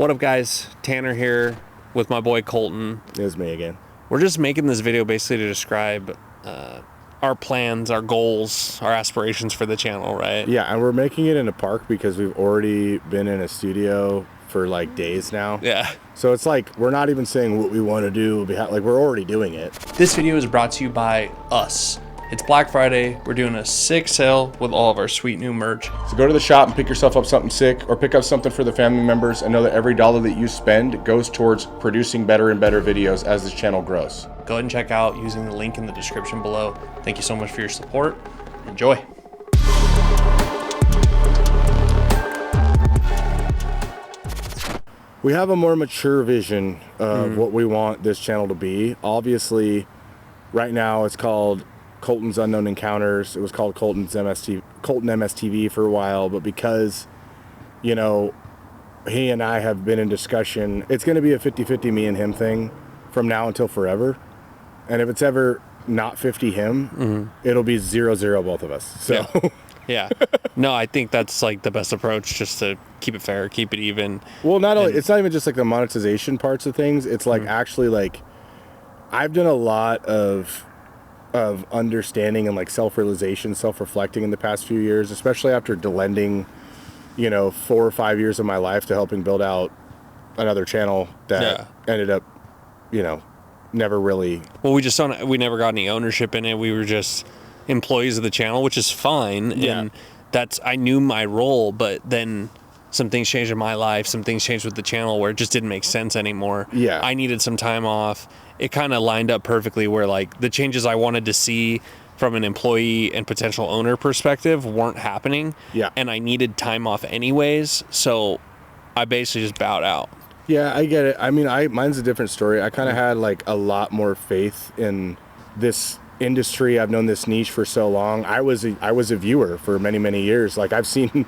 What up, guys? Tanner here with my boy Colton. It's me again. We're just making this video basically to describe our plans, our goals, our aspirations for the channel, right? Yeah, and we're making it in a park because we've already been in a studio for like days now. Yeah. So it's like we're not even saying what we want to do. Like we're already doing it. This video is brought to you by us. It's Black Friday. We're doing a sick sale with all of our sweet new merch. So go to the shop and pick yourself up something sick, or pick up something for the family members, and know that every dollar that you spend goes towards producing better and better videos as this channel grows. Go ahead and check out using the link in the description below. Thank you so much for your support. Enjoy. We have a more mature vision of what we want this channel to be. Obviously, right now it's called Colton's Unknown Encounters. It was called Colton MSTV for a while, but because, you know, he and I have been in discussion, it's going to be a 50-50 me and him thing from now until forever. And if it's ever not 50 him, it'll be 0-0 both of us. So yeah. No, I think that's like the best approach, just to keep it fair, keep it even. Well, not only, it's not even just like the monetization parts of things. It's like actually like I've done a lot of understanding and like self-realization, self-reflecting in the past few years, especially after lending, 4 or 5 years of my life to helping build out another channel that ended up, never really. Well, we never got any ownership in it. We were just employees of the channel, which is fine. Yeah. And I knew my role, but then some things changed in my life. Some things changed with the channel where it just didn't make sense anymore. Yeah. I needed some time off. It kind of lined up perfectly where like the changes I wanted to see from an employee and potential owner perspective weren't happening. Yeah. And I needed time off anyways. So I basically just bowed out. Yeah, I get it. I mean, mine's a different story. I kind of had like a lot more faith in this industry. I've known this niche for so long. I was a viewer for many, many years. Like I've seen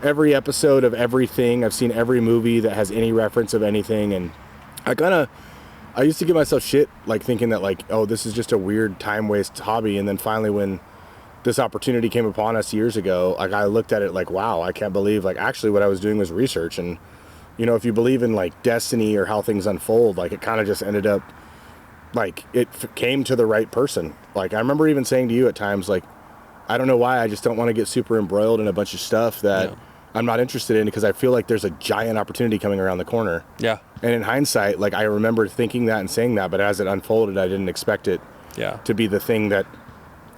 every episode of everything. I've seen every movie that has any reference of anything. And I used to give myself shit, like thinking that like, oh, this is just a weird time waste hobby. And then finally when this opportunity came upon us years ago, like I looked at it like, wow, I can't believe like actually what I was doing was research. And, if you believe in like destiny or how things unfold, like it kind of just ended up like it came to the right person. Like I remember even saying to you at times, like, I don't know why, I just don't want to get super embroiled in a bunch of stuff that I'm not interested in, because I feel like there's a giant opportunity coming around the corner. Yeah. And in hindsight, like I remember thinking that and saying that, but as it unfolded, I didn't expect it to be the thing that,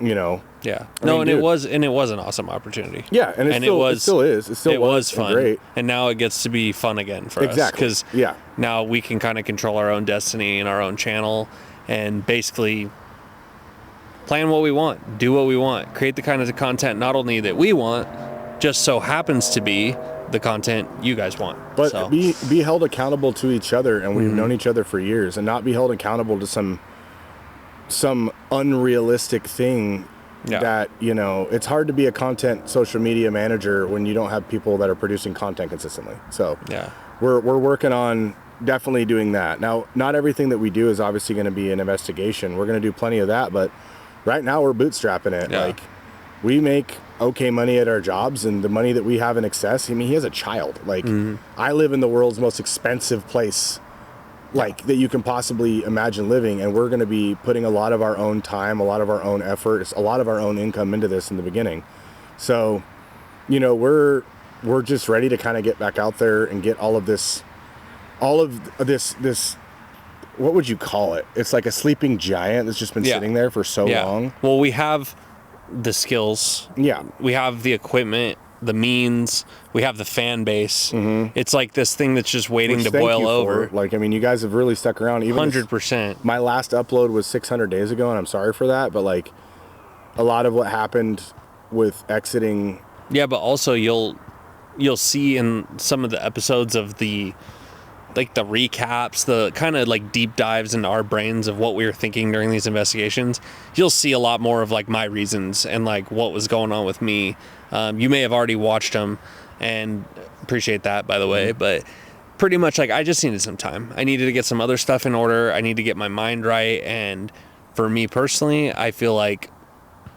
Yeah. It was an awesome opportunity. Yeah, and it still is. It was fun. Great. And now it gets to be fun again for us. Exactly. Because now we can kind of control our own destiny in our own channel and basically plan what we want, do what we want, create the kind of content not only that we want, just so happens to be the content you guys want. But be held accountable to each other, and we've known each other for years, and not be held accountable to some unrealistic thing that, it's hard to be a content social media manager when you don't have people that are producing content consistently. So we're working on definitely doing that. Now, not everything that we do is obviously going to be an investigation. We're going to do plenty of that, but right now we're bootstrapping it. Like we make okay money at our jobs, and the money that we have in excess, I mean, he has a child. Like I live in the world's most expensive place like that you can possibly imagine living, and we're going to be putting a lot of our own time, a lot of our own effort, a lot of our own income into this in the beginning. So, we're just ready to kind of get back out there and get all of this, what would you call it? It's like a sleeping giant that's just been sitting there for so long. Well, we have the skills. Yeah. We have the equipment, the means, we have the fan base. It's like this thing that's just waiting to boil over. Like, I mean, you guys have really stuck around. Even 100%. My last upload was 600 days ago, and I'm sorry for that, but like a lot of what happened with exiting. Yeah, but also you'll see in some of the episodes of the recaps, the kind of like deep dives into our brains of what we were thinking during these investigations, you'll see a lot more of like my reasons and like what was going on with me. You may have already watched them, and appreciate that, by the way, but pretty much like I just needed some time. I needed to get some other stuff in order. I need to get my mind right. And for me personally, I feel like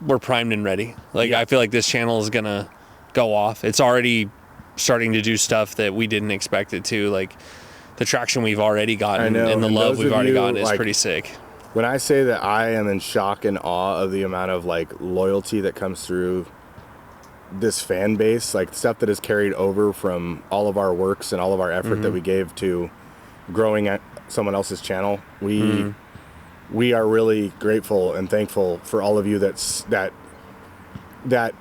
we're primed and ready. Like I feel like this channel is going to go off. It's already starting to do stuff that we didn't expect it to. Like the traction we've already gotten and the love we've already gotten is pretty sick. When I say that I am in shock and awe of the amount of like loyalty that comes through this fan base, like stuff that is carried over from all of our works and all of our effort that we gave to growing at someone else's channel, we are really grateful and thankful for all of you that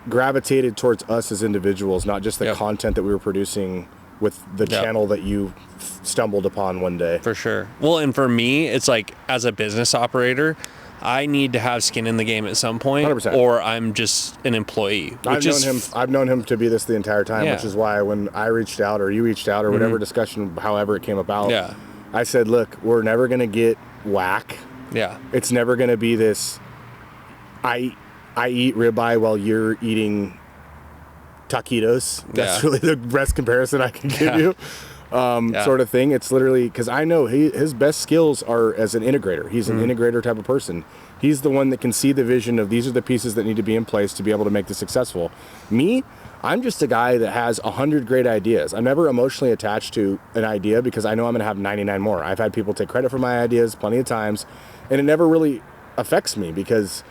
gravitated towards us as individuals, not just the content that we were producing with the channel that you stumbled upon one day. For sure. Well, and for me, it's like as a business operator, I need to have skin in the game at some point, 100%. Or I'm just an employee. I've known him to be this the entire time, which is why when I reached out or you reached out or whatever discussion, however it came about, I said, look, we're never going to get whack. Yeah. It's never going to be this, I eat ribeye while you're eating taquitos. That's really the best comparison I can give you. Sort of thing. It's literally because I know his best skills are as an integrator. He's an integrator type of person. He's the one that can see the vision of these are the pieces that need to be in place to be able to make this successful. Me, I'm just a guy that has 100 great ideas. I'm never emotionally attached to an idea because I know I'm going to have 99 more. I've had people take credit for my ideas plenty of times, and it never really affects me because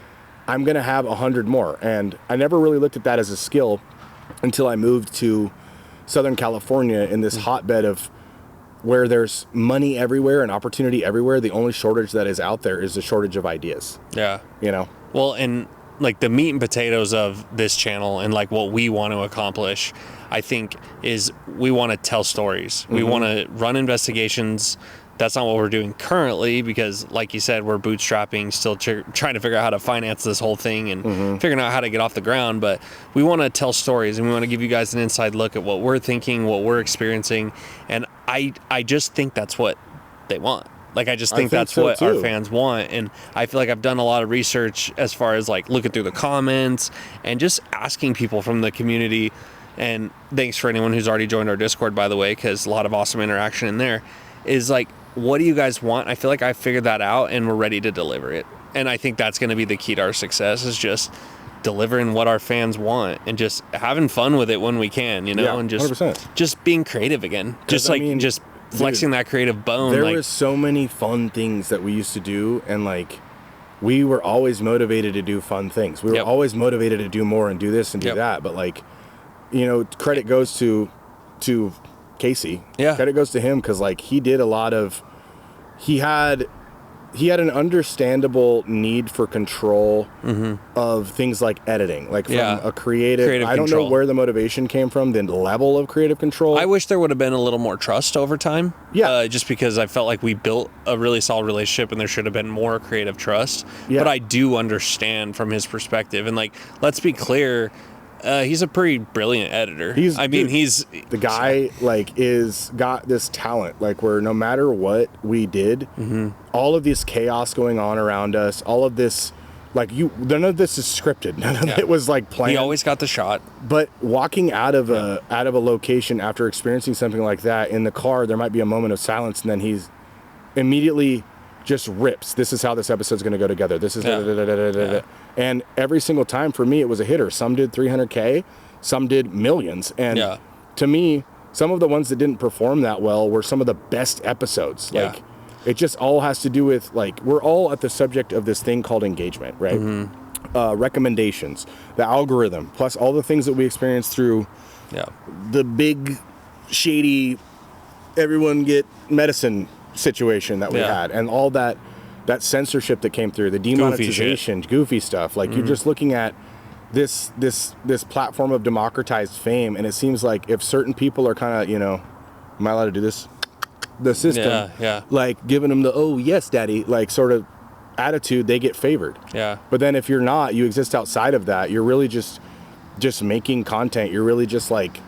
I'm going to have 100 more. And I never really looked at that as a skill until I moved to Southern California in this hotbed of where there's money everywhere and opportunity everywhere. The only shortage that is out there is the shortage of ideas. Yeah. You know? Well, and like the meat and potatoes of this channel and like what we want to accomplish, I think is we want to tell stories. We want to run investigations. That's not what we're doing currently because, like you said, we're bootstrapping, still trying to figure out how to finance this whole thing and figuring out how to get off the ground. But we want to tell stories and we want to give you guys an inside look at what we're thinking, what we're experiencing. And I just think that's what they want. Like, I just think that's what our fans want. And I feel like I've done a lot of research as far as like looking through the comments and just asking people from the community. And thanks for anyone who's already joined our Discord, by the way, because a lot of awesome interaction in there is like, what do you guys want? I feel like I figured that out and we're ready to deliver it. And I think that's going to be the key to our success is just delivering what our fans want and just having fun with it when we can, you know, and just 100%. Just being creative again. Just like, just flexing that creative bone. There was so many fun things that we used to do, and like we were always motivated to do fun things. We were always motivated to do more and do this and do that. But like, you know, credit goes to Casey. Credit goes to him because like he did a lot of, he had an understandable need for control of things like editing, like from a creative I don't know where the motivation came from, the level of creative control. I wish there would have been a little more trust over time. Just because I felt like we built a really solid relationship and there should have been more creative trust. But I do understand from his perspective. And like, let's be clear, he's a pretty brilliant editor. He's the guy like got this talent like where no matter what we did, all of this chaos going on around us, all of this like none of this is scripted. None of it was like planned. He always got the shot. But walking out of a location after experiencing something like that in the car, there might be a moment of silence, and then he's immediately just rips. This is how this episode's going to go together. This is and every single time for me it was a hitter. Some did 300K, some did millions. And to me, some of the ones that didn't perform that well were some of the best episodes. Like it just all has to do with like we're all at the subject of this thing called engagement, right? Recommendations, the algorithm, plus all the things that we experience through the big shady everyone get medicine situation that we had, and all that censorship that came through, the demonetization, goofy stuff. Like you're just looking at this platform of democratized fame, and it seems like if certain people are kind of, you know, am I allowed to do this? The system, like giving them the oh yes daddy like sort of attitude, they get favored. But then if you're not, you exist outside of that. You're really just making content. You're really just like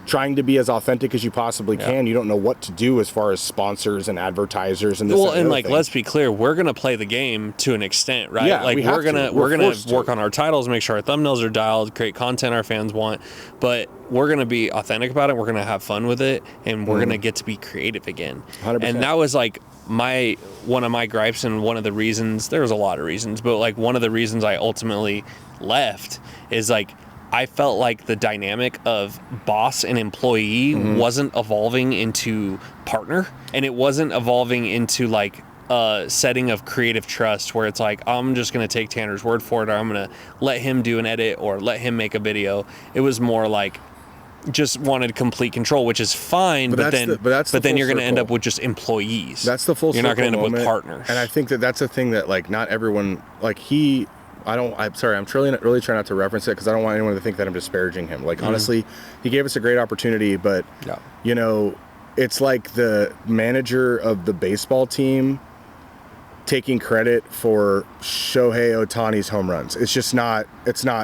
trying to be as authentic as you possibly can. You don't know what to do as far as sponsors and advertisers and this and like, let's be clear, we're gonna play the game to an extent, right? Like we're gonna work on our titles, make sure our thumbnails are dialed, create content our fans want, but we're gonna be authentic about it. We're gonna have fun with it, and we're gonna get to be creative again. 100%. And that was like one of my gripes, and one of the reasons, there was a lot of reasons, but like one of the reasons I ultimately left is like I felt like the dynamic of boss and employee wasn't evolving into partner, and it wasn't evolving into like a setting of creative trust where it's like, I'm just going to take Tanner's word for it, or I'm going to let him do an edit or let him make a video. It was more like just wanted complete control, which is fine, but then you're going to end up with just employees. That's the full circle. You're not going to end up moment. with partners. And I think that's a thing that like not everyone like I'm really trying not to reference it because I don't want anyone to think that I'm disparaging him. Like, honestly, he gave us a great opportunity, but, you know, it's like the manager of the baseball team taking credit for Shohei Ohtani's home runs. It's just not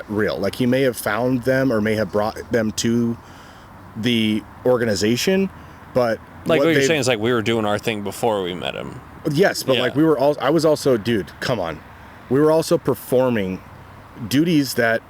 real. Like, he may have found them or may have brought them to the organization, but... Like, what you're saying is, like, we were doing our thing before we met him. Yes, but, like, I was also, dude, come on. We were also performing duties that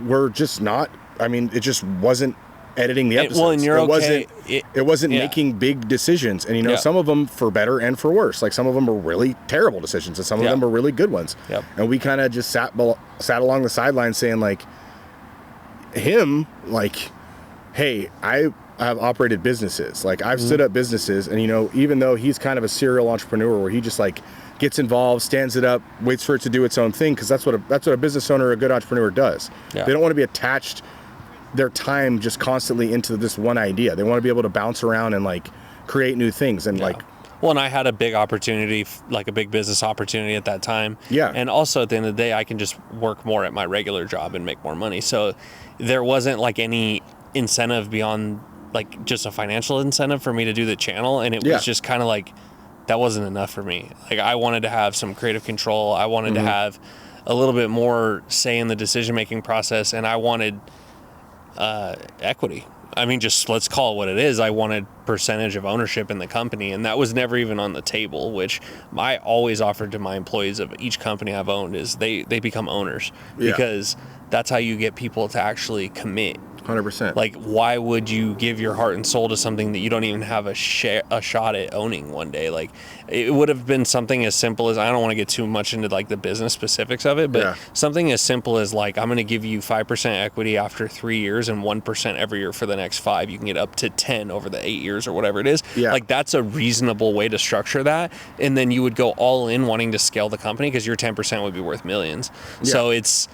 were just not, I mean, it just wasn't editing the episodes. Well, and you're okay. It wasn't making big decisions. And, you know, some of them for better and for worse. Like, some of them were really terrible decisions, and some of them were really good ones. Yep. And we kind of just sat along the sidelines saying, like, hey, I have operated businesses. Like, I've stood up businesses. And, you know, even though he's kind of a serial entrepreneur where he just, like, gets involved, stands it up, waits for it to do its own thing, because that's what a business owner, a good entrepreneur does. Yeah. They don't want to be attached their time just constantly into this one idea. They want to be able to bounce around and like create new things and like. Well, and I had a big opportunity, like a big business opportunity at that time. Yeah. And also at the end of the day, I can just work more at my regular job and make more money. So there wasn't like any incentive beyond like just a financial incentive for me to do the channel. And it was just kind of like, that wasn't enough for me. Like, I wanted to have some creative control. I wanted to have a little bit more say in the decision-making process, and I wanted equity. I mean, just let's call it what it is. I wanted percentage of ownership in the company, and that was never even on the table, which I always offered to my employees of each company I've owned is they become owners because that's how you get people to actually commit. 100%. Like, why would you give your heart and soul to something that you don't even have a shot at owning one day? Like, it would have been something as simple as, I don't want to get too much into like the business specifics of it, but something as simple as like, I'm going to give you 5% equity after 3 years and 1% every year for the next 5. You can get up to 10 over the 8 years or whatever it is. Like, that's a reasonable way to structure that. And then you would go all in wanting to scale the company because your 10% would be worth millions. So it's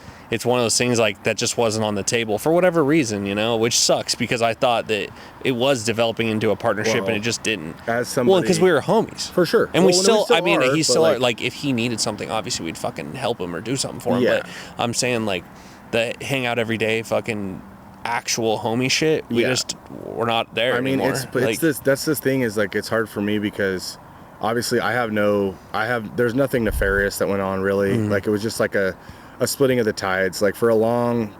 one of those things like that just wasn't on the table for whatever reason, you know, which sucks because I thought that it was developing into a partnership and it just didn't. As somebody, well, because we were homies. For sure. And we still are, like, if he needed something, obviously we'd fucking help him or do something for him. But I'm saying, like, the hang out every day fucking actual homie shit, we're not there anymore. That's this thing is, like, it's hard for me because obviously there's nothing nefarious that went on really. Like, it was just like a splitting of the tides. Like, for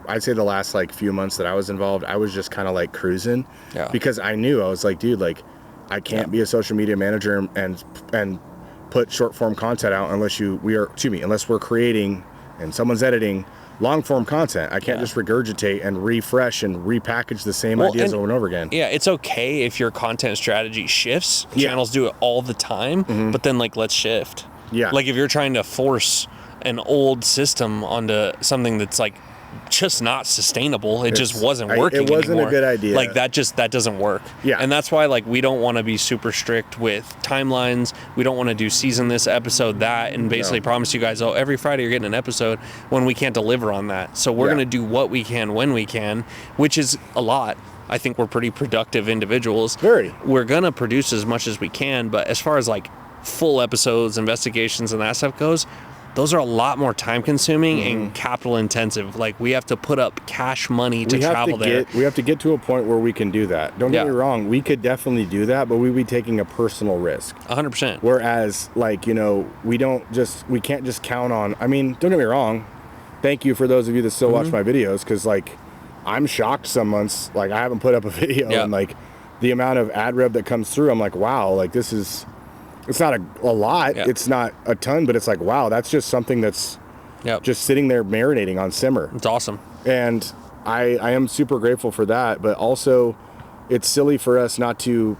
I'd say the last like few months that I was involved, I was just kind of like cruising because I knew, I was like, dude, like, I can't be a social media manager and put short form content out unless we're creating and someone's editing long form content. I can't just regurgitate and refresh and repackage the same ideas over and over again. Yeah, it's okay if your content strategy shifts. Channels do it all the time, but then, like, let's shift. Yeah. Like, if you're trying to force an old system onto something that's like just not sustainable, it just wasn't working anymore. It wasn't a good idea. Like, that doesn't work. Yeah. And that's why, like, we don't want to be super strict with timelines. We don't want to do season this, episode that, and basically promise you guys, every Friday you're getting an episode, when we can't deliver on that. So we're going to do what we can when we can, which is a lot. I think we're pretty productive individuals. Very. We're going to produce as much as we can, but as far as like full episodes, investigations, and that stuff goes, those are a lot more time consuming and capital intensive. Like, we have to put up cash money to travel there. We have to get to a point where we can do that. Don't get me wrong. We could definitely do that, but we'd be taking a personal risk. 100%. Whereas, like, you know, we can't just count on, I mean, don't get me wrong. Thank you for those of you that still watch my videos. 'Cause, like, I'm shocked some months, like, I haven't put up a video and, like, the amount of ad rev that comes through, I'm like, wow, like, this is, it's not a lot. Yeah. It's not a ton, but it's like, wow, that's just something that's just sitting there marinating on simmer. It's awesome. And I am super grateful for that. But also, it's silly for us not to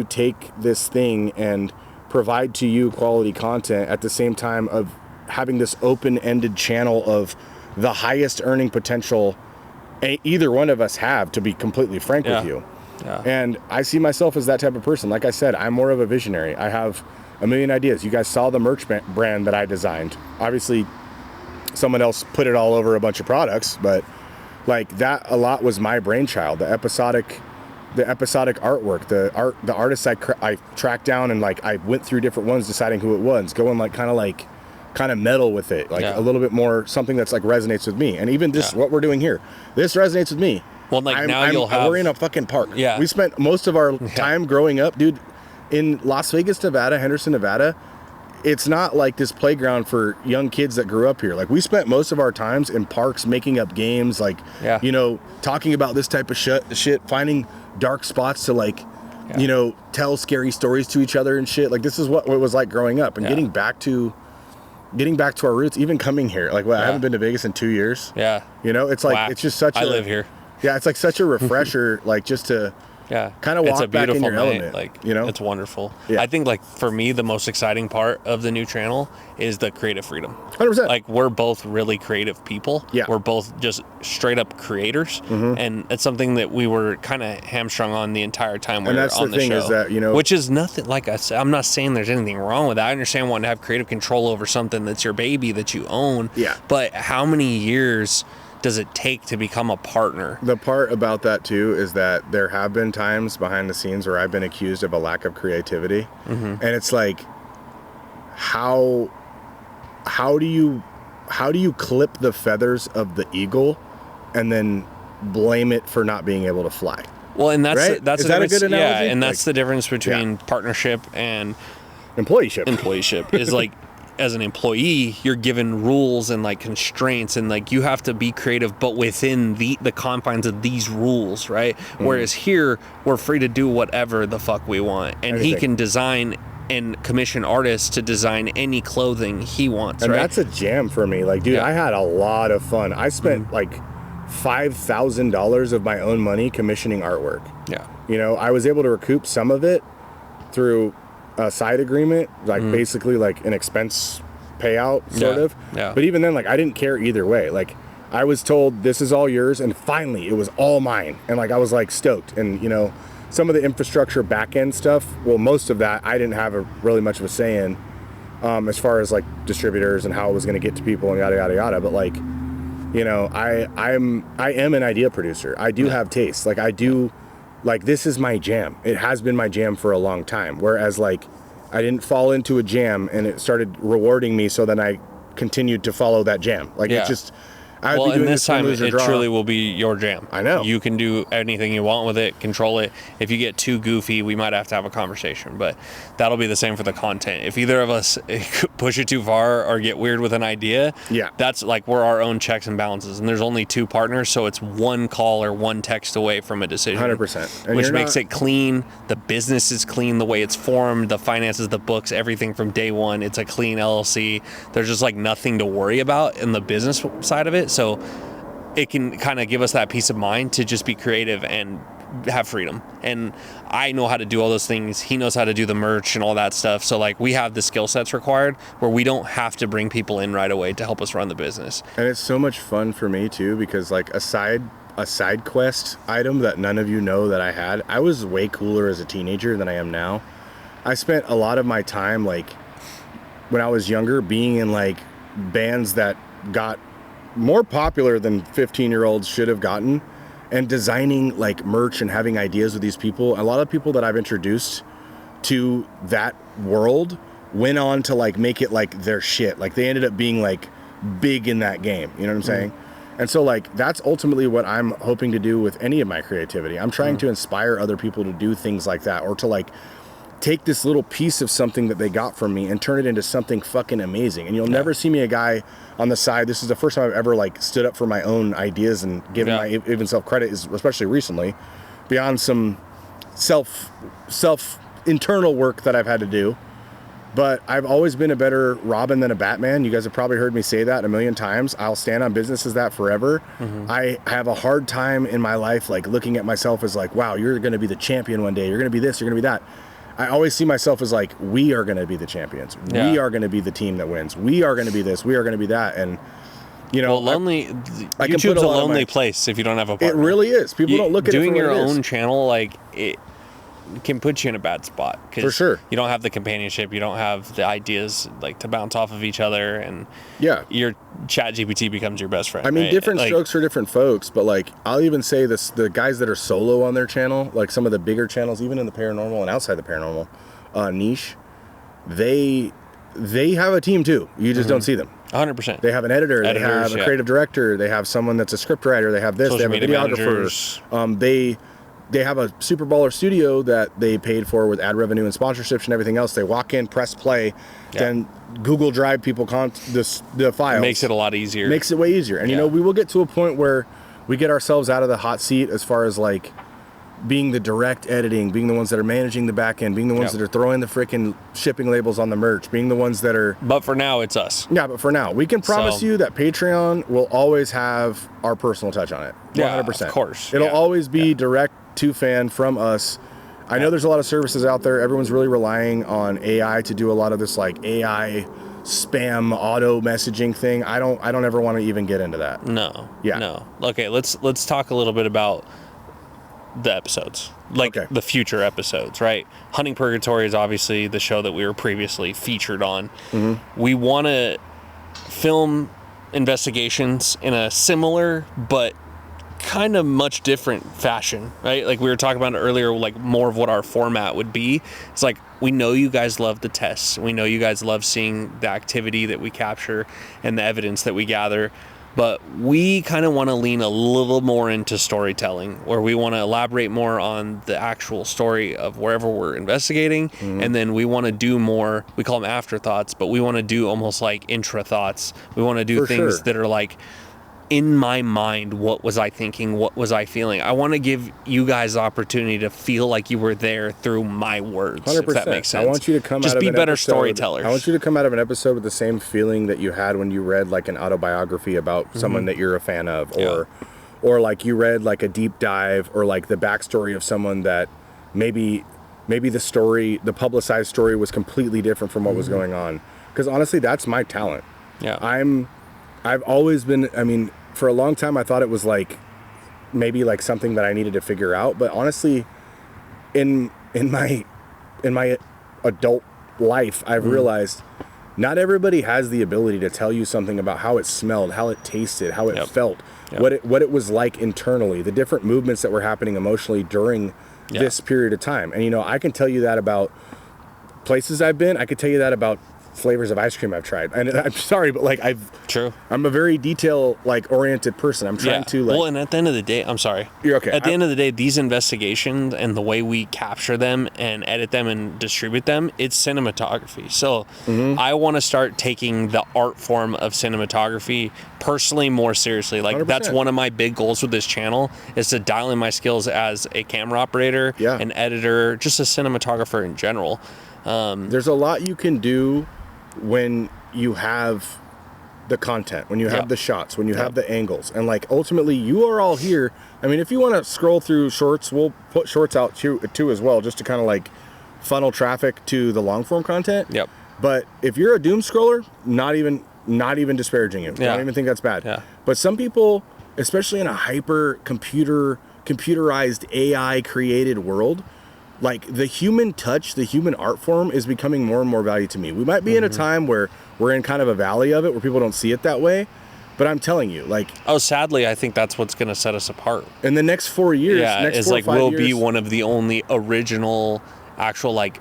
take this thing and provide to you quality content at the same time of having this open-ended channel of the highest earning potential either one of us have, to be completely frank with you. Yeah. And I see myself as that type of person. Like I said, I'm more of a visionary. I have a million ideas. You guys saw the merch brand that I designed. Obviously, someone else put it all over a bunch of products, but like that a lot was my brainchild. The episodic artwork, the artists I tracked down, and like I went through different ones, deciding who it was, going kind of metal with it, like a little bit more something that's like resonates with me. And even this, what we're doing here, this resonates with me. Well, like we're in a fucking park. Yeah. We spent most of our time growing up, dude, in Las Vegas, Nevada, Henderson, Nevada. It's not like this playground for young kids that grew up here. Like we spent most of our times in parks making up games, like, you know, talking about this type of shit, finding dark spots to like, you know, tell scary stories to each other and shit. Like this is what it was like growing up, and getting back to our roots, even coming here. Like, I haven't been to Vegas in 2 years. Yeah. You know, it's like, it's just such I live here. Yeah. It's like such a refresher, like just to kind of walk back in your element. Like, you know, it's wonderful. Yeah. I think like for me, the most exciting part of the new channel is the creative freedom. 100%. Like we're both really creative people. Yeah. We're both just straight up creators. And it's something that we were kind of hamstrung on the entire time we were on the show. And that's the thing is that, you know, which is nothing, like I said, I'm not saying there's anything wrong with that. I understand wanting to have creative control over something that's your baby that you own. Yeah. But how many years does it take to become a partner? The part about that too is that there have been times behind the scenes where I've been accused of a lack of creativity. And it's like, how do you clip the feathers of the eagle and then blame it for not being able to fly? Well, and that's right? that's is that a good analogy? Yeah, and that's the difference between partnership and employeeship. Is like, as an employee, you're given rules and like constraints, and like you have to be creative, but within the confines of these rules, right? Whereas here, we're free to do whatever the fuck we want, and he can design and commission artists to design any clothing he wants. And right? that's a jam for me. Like, dude, I had a lot of fun. I spent like $5,000 of my own money commissioning artwork. Yeah. You know, I was able to recoup some of it through a side agreement, like basically like an expense payout sort of. Yeah. But even then, like I didn't care either way. Like I was told this is all yours, and finally it was all mine. And like I was like stoked. And you know, some of the infrastructure back end stuff, well, most of that I didn't have really much of a say in, as far as like distributors and how it was going to get to people and yada yada yada. But like, you know, I am an idea producer. I do have taste. Like I do. Like, this is my jam. It has been my jam for a long time. Whereas, like, I didn't fall into a jam and it started rewarding me, so then I continued to follow that jam. Like, it just... Well, and this time it truly will be your jam. I know. You can do anything you want with it, control it. If you get too goofy, we might have to have a conversation, but that'll be the same for the content. If either of us push it too far or get weird with an idea, that's like we're our own checks and balances, and there's only two partners, so it's one call or one text away from a decision. 100%. Which makes it clean. The business is clean, the way it's formed, the finances, the books, everything from day one. It's a clean LLC. There's just like nothing to worry about in the business side of it. So it can kind of give us that peace of mind to just be creative and have freedom. And I know how to do all those things. He knows how to do the merch and all that stuff. So like we have the skill sets required where we don't have to bring people in right away to help us run the business. And it's so much fun for me too, because like a side quest item that none of you know that I had, I was way cooler as a teenager than I am now. I spent a lot of my time, like when I was younger, being in like bands that got more popular than 15-year-olds should have gotten, and designing like merch and having ideas with these people. A lot of people that I've introduced to that world went on to like make it like their shit. Like they ended up being like big in that game. You know what I'm saying? And so like that's ultimately what I'm hoping to do with any of my creativity. I'm trying to inspire other people to do things like that, or to like take this little piece of something that they got from me and turn it into something fucking amazing. And you'll never see me a guy on the side. This is the first time I've ever like stood up for my own ideas and given my even self credit, is especially recently, beyond some self internal work that I've had to do. But I've always been a better Robin than a Batman. You guys have probably heard me say that a million times. I'll stand on business as that forever. I have a hard time in my life like looking at myself as like, wow, you're going to be the champion one day. You're going to be this, you're going to be that. I always see myself as like, we are going to be the champions. We are going to be the team that wins. We are going to be this. We are going to be that. And You know, lonely. I can YouTube's put a a lot of lonely my- place if you don't have a partner. It really is. People don't look at it doing for your what it own is. channel, like it can put you in a bad spot. For sure. You don't have the companionship. You don't have the ideas like to bounce off of each other, and your Chat GPT becomes your best friend. I mean, right? different like, strokes for different folks, but like I'll even say this: the guys that are solo on their channel, like some of the bigger channels, even in the paranormal and outside the paranormal niche, they have a team too. You just don't see them. 100%. They have an editor, they have a creative director, they have someone that's a script writer, they have this, Social they have a videographer. They have a super baller studio that they paid for with ad revenue and sponsorships and everything else. They walk in, press play, then Google Drive people the files. Makes it a lot easier. Makes it way easier. And you know, we will get to a point where we get ourselves out of the hot seat as far as like being the direct editing, being the ones that are managing the back end, being the ones that are throwing the freaking shipping labels on the merch, being the ones that are... But for now, it's us. Yeah, but for now. We can promise you that Patreon will always have our personal touch on it. 100%. Yeah, of course. It'll always be direct to fan from us. I know there's a lot of services out there. Everyone's really relying on AI to do a lot of this like AI spam auto messaging thing. I don't ever want to even get into that. No. Yeah. No. Okay, let's talk a little bit about the episodes, like the future episodes, right? Hunting Purgatory is obviously the show that we were previously featured on. We want to film investigations in a similar but kind of much different fashion, right? Like we were talking about earlier, like more of what our format would be. It's like, we know you guys love the tests. We know you guys love seeing the activity that we capture and the evidence that we gather. But we kind of want to lean a little more into storytelling, where we want to elaborate more on the actual story of wherever we're investigating. And then we want to do more, we call them afterthoughts, but we want to do almost like intra thoughts. We want to do things that are like, in my mind, what was I thinking? What was I feeling? I want to give you guys the opportunity to feel like you were there through my words. 100%. If that makes sense. I want you to come just out of be an better episode, storytellers. I want you to come out of an episode with the same feeling that you had when you read like an autobiography about someone that you're a fan of, or like you read like a deep dive or like the backstory of someone that maybe the story, the publicized story, was completely different from what was going on. Because honestly, that's my talent. Yeah. I've always been, I mean, for a long time, I thought it was like maybe like something that I needed to figure out. But honestly, in my adult life, I've realized not everybody has the ability to tell you something about how it smelled, how it tasted, how it felt, what it was like internally, the different movements that were happening emotionally during this period of time. And you know, I can tell you that about places I've been. I could tell you that about flavors of ice cream I've tried. And I'm sorry, but like I'm a very detail like oriented person. I'm trying to like, well, and at the end of the day, I'm sorry. You're okay. At the end of the day, these investigations and the way we capture them and edit them and distribute them, it's cinematography. So I want to start taking the art form of cinematography personally more seriously. Like 100%. That's one of my big goals with this channel, is to dial in my skills as a camera operator, an editor, just a cinematographer in general. There's a lot you can do when you have the content, when you have the shots, when you have the angles, and like ultimately you are all here. I mean, if you want to scroll through shorts, we'll put shorts out too as well, just to kind of like funnel traffic to the long form content. But if you're a doom scroller, not even disparaging you. I don't even think that's bad. But some people, especially in a hyper computerized AI created world, like the human touch, the human art form is becoming more and more valued to me. We might be in a time where we're in kind of a valley of it, where people don't see it that way. But I'm telling you, like... Oh, sadly, I think that's what's going to set us apart. In the next 4 years, it's like we'll be one of the only original, actual, like,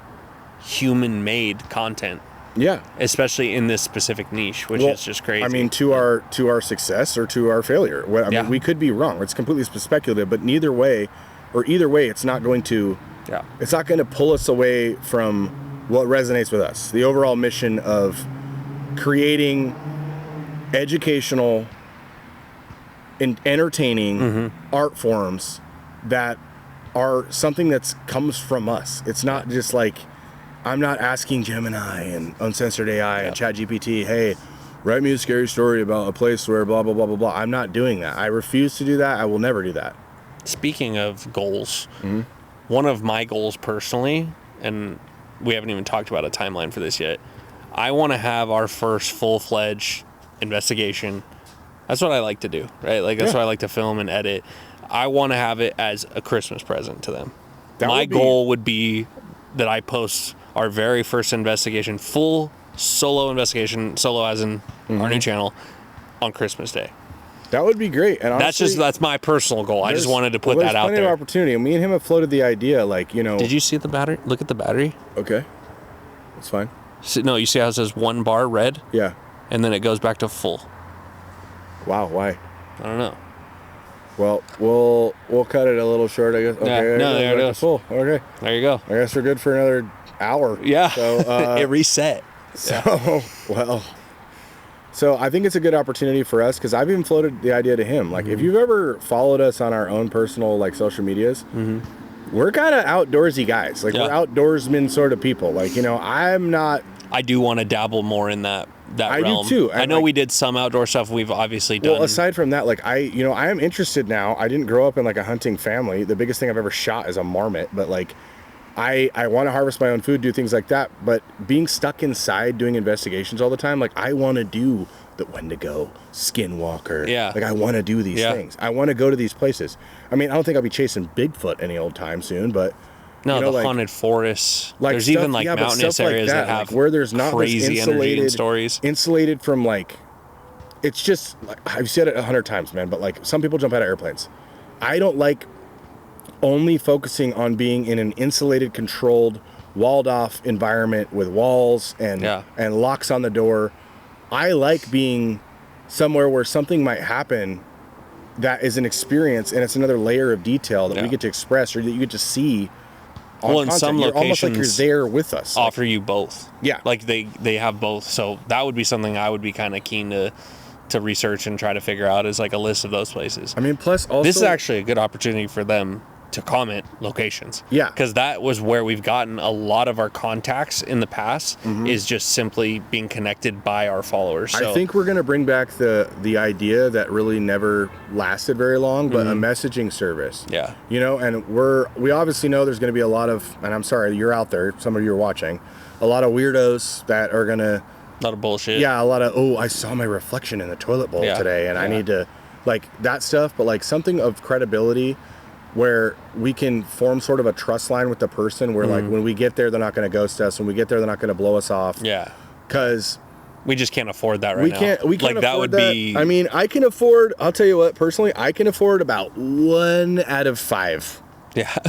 human-made content. Especially in this specific niche, which is just crazy. I mean, to our success or to our failure. I mean, we could be wrong. It's completely speculative, but either way, it's not going to... It's not going to pull us away from what resonates with us. The overall mission of creating educational and entertaining art forms that are something that comes from us. It's not just like, I'm not asking Gemini and Uncensored AI and ChatGPT, hey, write me a scary story about a place where blah, blah, blah, blah, blah. I'm not doing that. I refuse to do that. I will never do that. Speaking of goals, one of my goals personally, and we haven't even talked about a timeline for this yet, I want to have our first full-fledged investigation That's what I like to do, right? Like, that's what I like to film and edit. I want to have it as a Christmas present to them. My goal would be that I post our very first investigation, full solo investigation, solo as in our new channel, on Christmas Day. That would be great. And honestly, that's my personal goal. I just wanted to put that out there. There's plenty of opportunity. Me and him have floated the idea, like, you know. Did you see the battery? Look at the battery. Okay. That's fine. So, no, you see how it says 1 bar red? Yeah. And then it goes back to full. Wow, why? I don't know. Well, we'll cut it a little short, I guess. Okay, yeah, no, there it is. Full. Okay. There you go. I guess we're good for another hour. Yeah. So it reset. So I think it's a good opportunity for us, because I've even floated the idea to him. Like, if you've ever followed us on our own personal, like, social medias, we're kind of outdoorsy guys. Like, we're outdoorsmen sort of people. Like, you know, I'm not. I do want to dabble more in that realm. I do too. I know, like, we did some outdoor stuff. We've obviously done. Well, aside from that, like, I am interested now. I didn't grow up in, like, a hunting family. The biggest thing I've ever shot is a marmot, but, like, I want to harvest my own food, do things like that. But being stuck inside doing investigations all the time, like, I want to do the Wendigo, Skinwalker. Yeah. Like, I want to do these things. I want to go to these places. I mean, I don't think I'll be chasing Bigfoot any old time soon, but. No, the like, haunted forests. Like, there's stuff, even, like, mountainous areas that have, like, where there's not crazy energy and stories. Insulated from, like, it's just, like, I've said it 100 times, man, but, like, some people jump out of airplanes. I don't like only focusing on being in an insulated, controlled, walled off environment with walls and locks on the door. I like being somewhere where something might happen that is an experience, and it's another layer of detail that we get to express, or that you get to see. Well, in some locations, almost like you're there with us. Offer you both. Yeah. Like, they have both. So that would be something I would be kind of keen to research and try to figure out, is like a list of those places. I mean, plus also, this is actually a good opportunity for them to comment locations. Yeah. Because that was where we've gotten a lot of our contacts in the past, is just simply being connected by our followers. So, I think we're going to bring back the idea that really never lasted very long, but a messaging service. Yeah. You know, and we obviously know there's going to be a lot of, and I'm sorry, you're out there, some of you are watching, a lot of weirdos that are going to. A lot of bullshit. Yeah, a lot of, I saw my reflection in the toilet bowl today, and I need to, like, that stuff, but, like, something of credibility where we can form sort of a trust line with the person where, like, when we get there, they're not going to ghost us. When we get there, they're not going to blow us off. Yeah. Because we just can't afford that right now. We can't like, that would be. I mean, I can afford, I'll tell you what, personally, I can afford about 1 out of 5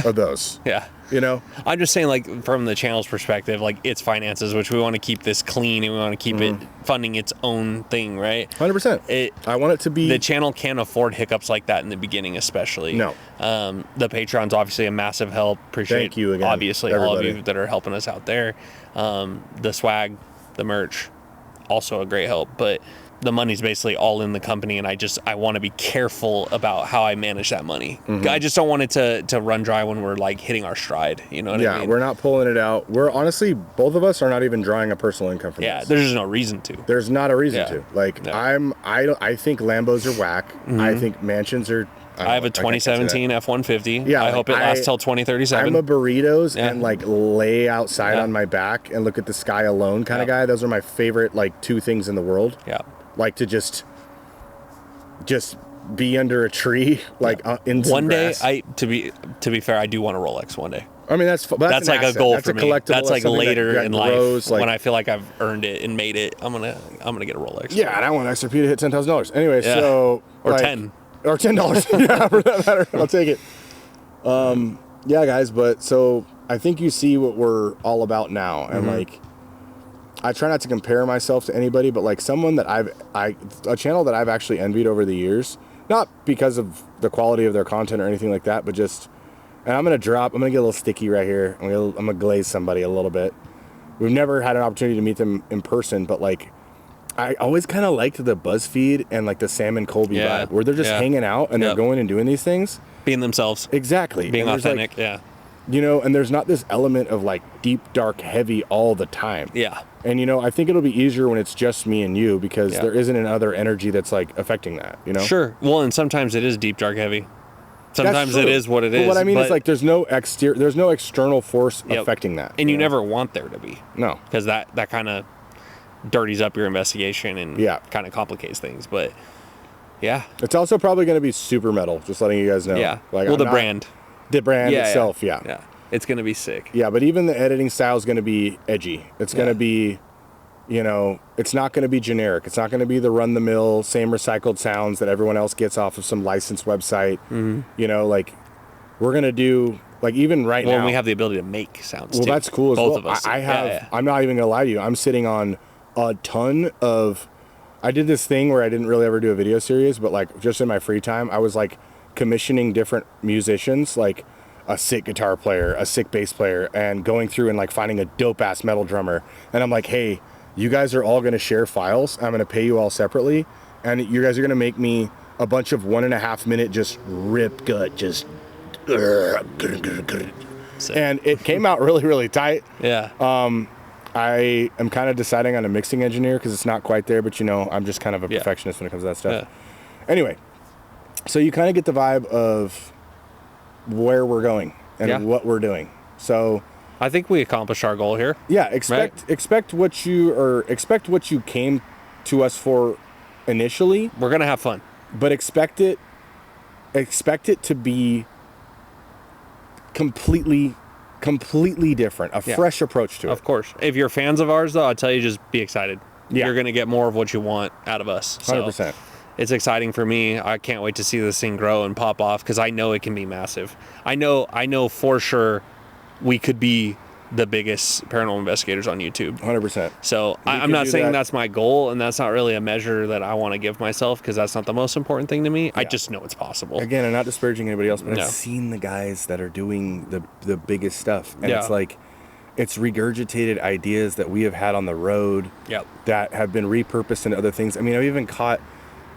of those. Yeah. You know? I'm just saying, like, from the channel's perspective, like, its finances, which we want to keep this clean, and we want to keep it funding its own thing, right? 100%. I want it to be. The channel can't afford hiccups like that in the beginning, especially. No. The Patreon's obviously a massive help. Appreciate, thank you again, obviously, everybody. All of you that are helping us out there. The swag, the merch, also a great help. But the money's basically all in the company, and I want to be careful about how I manage that money. I just don't want it to run dry when we're, like, hitting our stride. You know what I mean? Yeah, we're not pulling it out. We're honestly, both of us are not even drawing a personal income from this. Yeah, there's just no reason to. There's not a reason to. Like, I think Lambos are whack. I think mansions are. I have a 2017 F-150. Yeah, I hope it lasts till 2037. I'm a burritos and, like, lay outside on my back and look at the sky alone kind of guy. Those are my favorite, like, 2 things in the world. Yeah. Like, to just be under a tree, like, in some one grass. day. To be fair, I do want a Rolex one day. I mean, that's like like a goal for me. That's like later that in life, like, when I feel like I've earned it and made it. I'm gonna get a Rolex. Yeah, and I want XRP to hit $10,000. Anyway, so or like, $10. Or $10. Yeah, for that matter, I'll take it. Yeah, guys, but so I think you see what we're all about now, and like, I try not to compare myself to anybody, but, like, someone that a channel that I've actually envied over the years, not because of the quality of their content or anything like that, but just, and I'm gonna get a little sticky right here. I'm gonna glaze somebody a little bit. We've never had an opportunity to meet them in person, but, like, I always kind of liked the BuzzFeed and, like, the Sam and Colby vibe, where they're just hanging out and they're going and doing these things, being themselves, exactly, being authentic, like, you know, and there's not this element of, like, deep, dark, heavy all the time. Yeah. And, you know, I think it'll be easier when it's just me and you, because there isn't another energy that's, like, affecting that, you know? Sure. Well, and sometimes it is deep, dark, heavy. Sometimes it is what it is. But what I mean is, like, there's no external force affecting that. And you never want there to be. No. Because that kind of dirties up your investigation and kind of complicates things. But Yeah. It's also probably going to be super metal, just letting you guys know. Yeah. Like, well, the brand itself, yeah. Yeah. It's going to be sick. Yeah, but even the editing style is going to be edgy. It's going to be, you know, it's not going to be generic. It's not going to be the run-the-mill, same recycled sounds that everyone else gets off of some licensed website. Mm-hmm. You know, like, we're going to do, like, even right now. Well, we have the ability to make sounds, well, too. that's cool as Both well. of us. I have, I'm not even going to lie to you. I'm sitting on a ton of, I did this thing where I didn't really ever do a video series, but, like, just in my free time, I was, like, commissioning different musicians, like, a sick guitar player, a sick bass player, and going through and, like, finding a dope-ass metal drummer. And I'm like, hey, you guys are all going to share files. I'm going to pay you all separately. And you guys are going to make me a bunch of 1.5 minute just rip gut, just... Sick. And it came out really, really tight. Yeah. I am kind of deciding on a mixing engineer because it's not quite there, but, you know, I'm just kind of a perfectionist when it comes to that stuff. Yeah. Anyway, so you kind of get the vibe of where we're going and what we're doing. So I think we accomplished our goal here. Yeah, expect what you came to us for initially. We're gonna have fun, but expect it to be completely different, a fresh approach to it. Of course. If you're fans of ours, though, I'll tell you, just be excited. Yeah. You're gonna get more of what you want out of us. So 100%. It's exciting for me. I can't wait to see this thing grow and pop off because I know it can be massive. I know for sure we could be the biggest paranormal investigators on YouTube. 100%. So I'm not saying that's my goal, and that's not really a measure that I want to give myself because that's not the most important thing to me. Yeah. I just know it's possible. Again, I'm not disparaging anybody else, but I've seen the guys that are doing the biggest stuff. And it's like, it's regurgitated ideas that we have had on the road that have been repurposed into other things. I mean,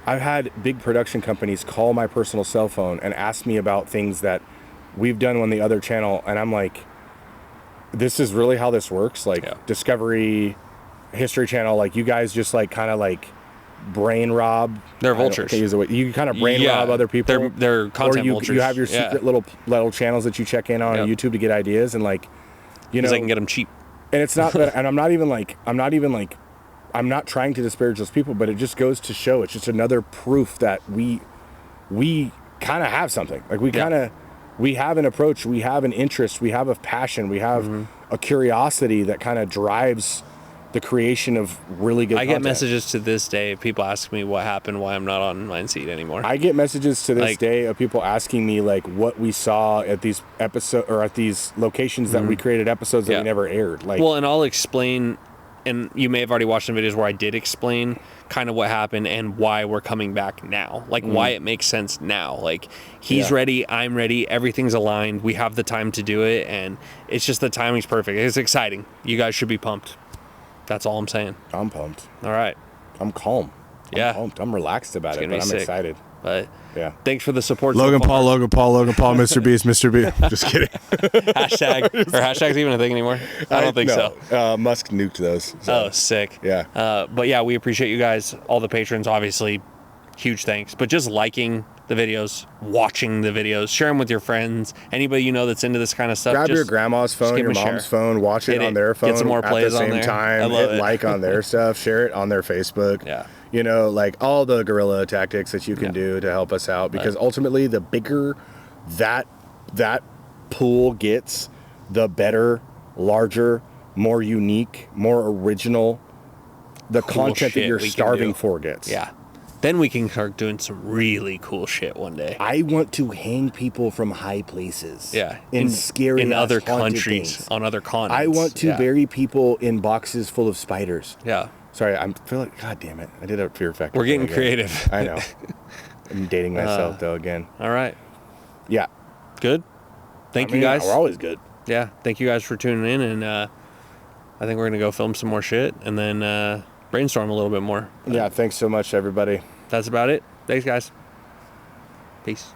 I've had big production companies call my personal cell phone and ask me about things that we've done on the other channel, and I'm like, this is really how this works? Like, Discovery, History Channel, like, you guys just, like, kind of, like, brain rob. They're vultures. You kind of brain rob other people. They're content vultures. You have your secret little channels that you check in on YouTube to get ideas, and, like, you know. Because I can get them cheap. And it's not that, and I'm not trying to disparage those people, but it just goes to show, it's just another proof that we kind of have something. Like, we have an approach, we have an interest, we have a passion, we have a curiosity that kind of drives the creation of really good content. I get messages to this day, people ask me what happened, why I'm not on Mindseed anymore. I get messages to this day of people asking me, like, what we saw at these episodes, or at these locations that we created episodes that we never aired. Like, well, and I'll explain, and you may have already watched some videos where I did explain kind of what happened and why we're coming back now. Like, why it makes sense now. Like, he's ready, I'm ready, everything's aligned, we have the time to do it, and it's just the timing's perfect. It's exciting. You guys should be pumped. That's all I'm saying. I'm pumped. All right. I'm calm. I'm pumped. I'm relaxed about it, but I'm excited. But thanks for the support. Logan Paul, Mr. Beast, Mr. B. Just kidding. Hashtag's even a thing anymore? I don't think so. Musk nuked those. So. Oh, sick. Yeah. But yeah, we appreciate you guys, all the patrons, obviously. Huge thanks. But just liking the videos, watching the videos, share them with your friends. Anybody you know that's into this kind of stuff. Grab your grandma's phone, your mom's phone, watch it on their phone. Get some more plays at the same time. Hit like on their stuff. Share it on their Facebook. Yeah. You know, like, all the guerrilla tactics that you can do to help us out, because ultimately the bigger that pool gets, the better, larger, more unique, more original the content that you're starving for gets. Yeah. Then we can start doing some really cool shit one day. I want to hang people from high places. Yeah. In scary, in other countries, things. On other continents. I want to bury people in boxes full of spiders. Yeah. Sorry, I feel like, God damn it. I did a fear factor. We're getting creative. I know. I'm dating myself, though, again. All right. Yeah. Good. Thank you, guys. We're always good. Yeah. Thank you guys for tuning in. And I think we're going to go film some more shit and then brainstorm a little bit more. Yeah. Thanks so much, everybody. That's about it. Thanks, guys. Peace.